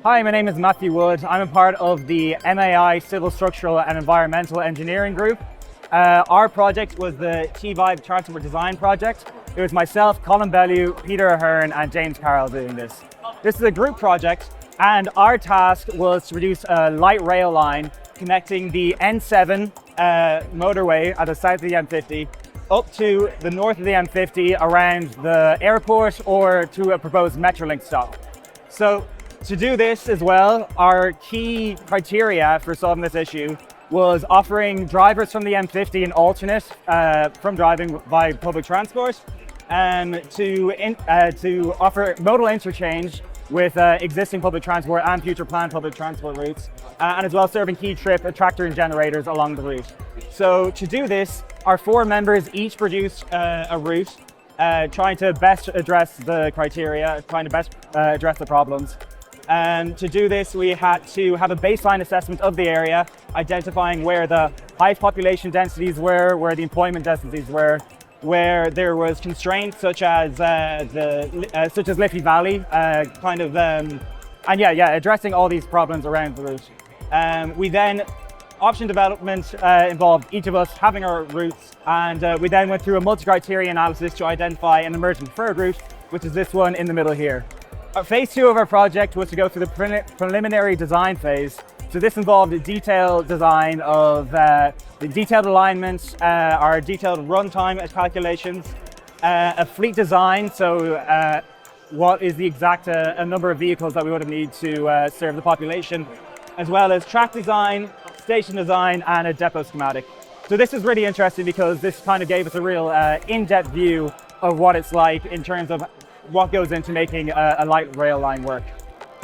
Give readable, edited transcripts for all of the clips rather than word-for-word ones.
Hi, my name is Matthew Wood. I'm a part of the MAI Civil Structural and Environmental Engineering Group. Our project was the T-Vibe Transport Design Project. It was myself, Colin Bellew, Peter Ahern and James Carroll doing this. This is a group project and our task was to produce a light rail line connecting the N7 motorway at the south of the M50 up to the north of the M50 around the airport or to a proposed MetroLink stop. So to do this as well, our key criteria for solving this issue was offering drivers from the M50 an alternate from driving by public transport and to offer modal interchange with existing public transport and future planned public transport routes, and as well serving key trip attractor and generators along the route. So to do this, our 4 members each produced a route trying to best address the criteria, trying to best address the problems. And to do this, we had to have a baseline assessment of the area, identifying where the highest population densities were, where the employment densities were, where there was constraints such as Liffey Valley, addressing all these problems around the route. We then, option development involved each of us having our routes, and we then went through a multi-criteria analysis to identify an emergent preferred route, which is this one in the middle here. Phase 2 of our project was to go through the preliminary design phase. So this involved a detailed design of the detailed alignments, our detailed runtime calculations, a fleet design, so what is the exact number of vehicles that we would have need to serve the population, as well as track design, station design, and a depot schematic. So this is really interesting because this kind of gave us a real in-depth view of what it's like in terms of what goes into making a light rail line work.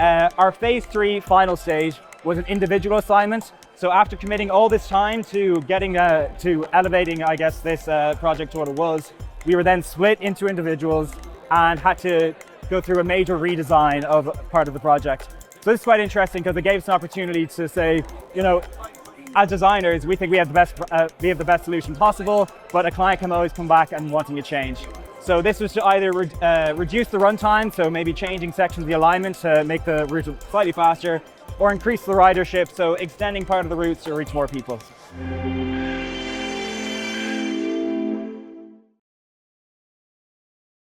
Our phase 3 final stage was an individual assignment. So after committing all this time to getting to elevating, I guess, this project to what it was, we were then split into individuals and had to go through a major redesign of part of the project. So this is quite interesting because it gave us an opportunity to say, you know, as designers, we think we have the best solution possible, but a client can always come back and wanting a change. So this was to either reduce the runtime, so maybe changing sections of the alignment to make the route slightly faster, or increase the ridership, so extending part of the routes to reach more people.